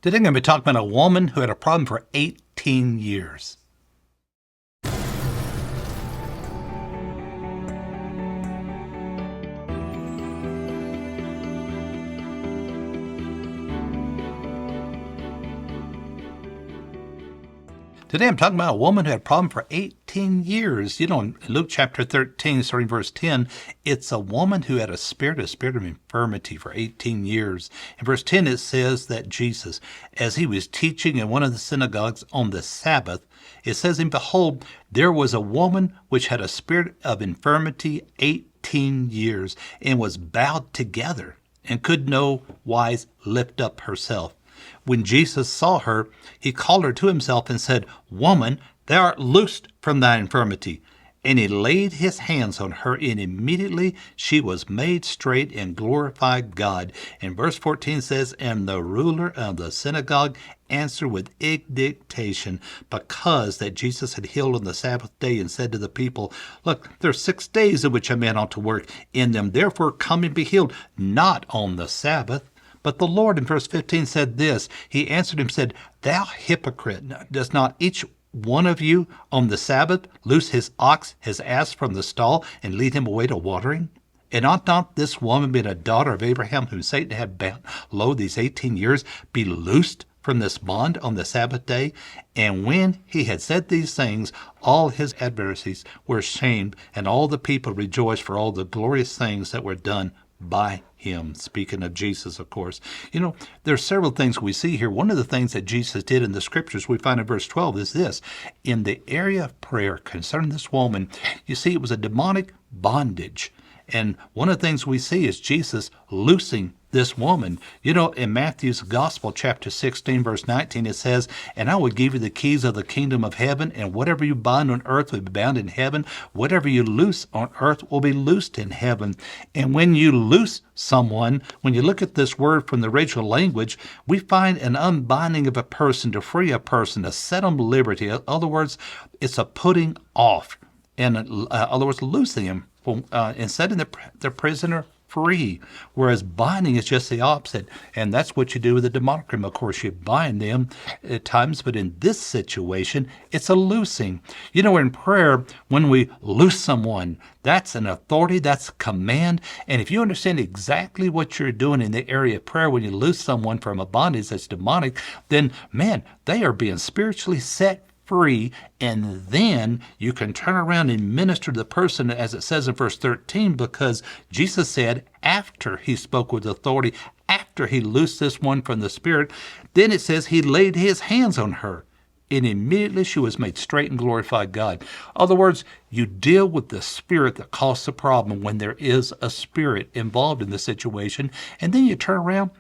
Today I'm going to be talking about a woman who had a problem for 18 years. Today I'm talking about a woman who had a problem for 18 years. You know, in Luke chapter 13, starting verse 10, it's a woman who had a spirit of infirmity for 18 years. In verse 10 it says that Jesus, as he was teaching in one of the synagogues on the Sabbath, it says, and behold, there was a woman which had a spirit of infirmity 18 years, and was bowed together, and could no wise lift up herself. When Jesus saw her, he called her to himself and said, Woman, thou art loosed from thy infirmity. And he laid his hands on her, and immediately she was made straight and glorified God. And verse 14 says, And the ruler of the synagogue answered with indignation, because that Jesus had healed on the Sabbath day, and said to the people, Look, there are 6 days in which a man ought to work. In them therefore come and be healed, not on the Sabbath. But the Lord in verse 15 said this, he answered him, said, Thou hypocrite, does not each one of you on the Sabbath loose his ox, his ass from the stall, and lead him away to watering? And ought not this woman, being a daughter of Abraham, whom Satan had bound low these 18 years, be loosed from this bond on the Sabbath day? And when he had said these things, all his adversaries were ashamed, and all the people rejoiced for all the glorious things that were done by him. Speaking of Jesus, of course. You know, there are several things we see here. One of the things that Jesus did in the scriptures we find in verse 12 is this. In the area of prayer concerning this woman, you see it was a demonic bondage. And one of the things we see is Jesus loosing this woman. You know, in Matthew's Gospel, chapter 16, verse 19, it says, And I will give you the keys of the kingdom of heaven, and whatever you bind on earth will be bound in heaven. Whatever you loose on earth will be loosed in heaven. And when you loose someone, when you look at this word from the original language, we find an unbinding of a person, to free a person, to set them liberty. In other words, it's a putting off. In other words, loosing him and setting the prisoner free, whereas binding is just the opposite. And that's what you do with a demonic criminal. Of course, you bind them at times, but in this situation, it's a loosing. You know, in prayer, when we loose someone, that's an authority, that's a command. And if you understand exactly what you're doing in the area of prayer when you loose someone from a bondage that's demonic, then, man, they are being spiritually set free, and then you can turn around and minister to the person, as it says in verse 13, because Jesus said after he spoke with authority, after he loosed this one from the spirit, then it says he laid his hands on her, and immediately she was made straight and glorified God. In other words, you deal with the spirit that caused the problem when there is a spirit involved in the situation, and then you turn around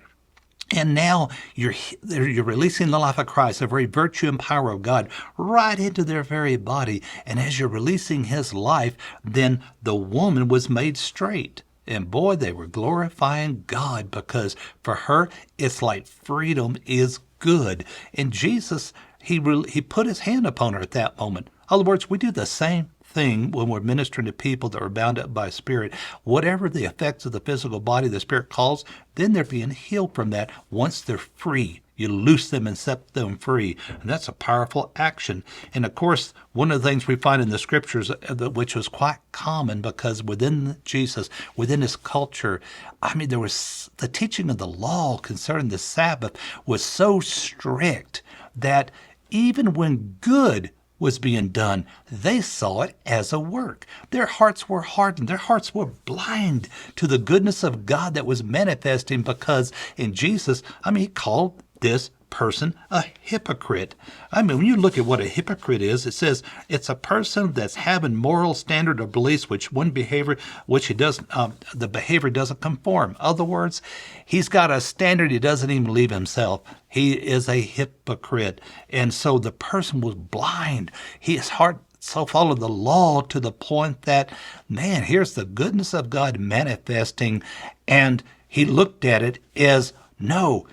and now you're releasing the life of Christ, the very virtue and power of God, right into their very body. And as you're releasing his life, then the woman was made straight. And boy, they were glorifying God, because for her, it's like freedom is good. And Jesus, he put his hand upon her at that moment. In other words, we do the same thing when we're ministering to people that are bound up by spirit. Whatever the effects of the physical body the spirit calls, then they're being healed from that once they're free. You loose them and set them free. And that's a powerful action. And of course, one of the things we find in the scriptures, which was quite common, because within Jesus, within his culture, I mean, there was the teaching of the law concerning the Sabbath was so strict that even when good was being done, they saw it as a work. Their hearts were hardened. Their hearts were blind to the goodness of God that was manifesting, because in Jesus, I mean, he called this person a hypocrite. I mean, when you look at what a hypocrite is, it says it's a person that's having moral standard or beliefs which one behavior, which he doesn't, the behavior doesn't conform. In other words, he's got a standard he doesn't even believe himself. He is a hypocrite. And so the person was blind. His heart so followed the law to the point that, man, here's the goodness of God manifesting. And he looked at it as, no,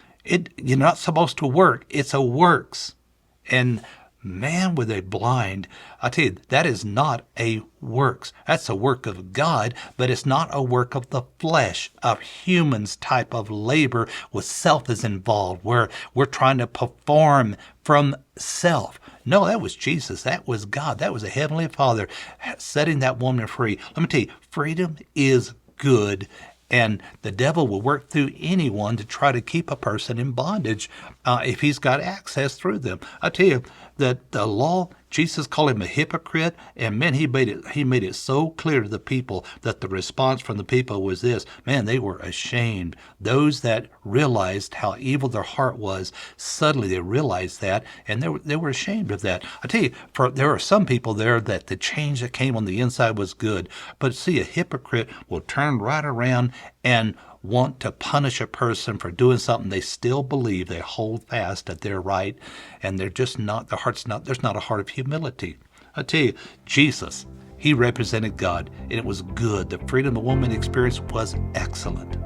you're not supposed to work. It's a works. And Man, were they blind. I tell you, that is not a works. That's a work of God, but it's not a work of the flesh, of humans type of labor with self is involved, where we're trying to perform from self. No, that was Jesus. That was God. That was a Heavenly Father setting that woman free. Let me tell you, freedom is good. And the devil will work through anyone to try to keep a person in bondage if he's got access through them. I tell you that the law, Jesus called him a hypocrite, and man, he made it so clear to the people that the response from the people was this: man, they were ashamed. Those that realized how evil their heart was, suddenly they realized that, and they were ashamed of that. I tell you, there are some people there that the change that came on the inside was good, but see, a hypocrite will turn right around and want to punish a person for doing something they still believe, they hold fast that they're right, and they're just not, there's not a heart of humility. I tell you, Jesus, he represented God, and it was good. The freedom the woman experienced was excellent.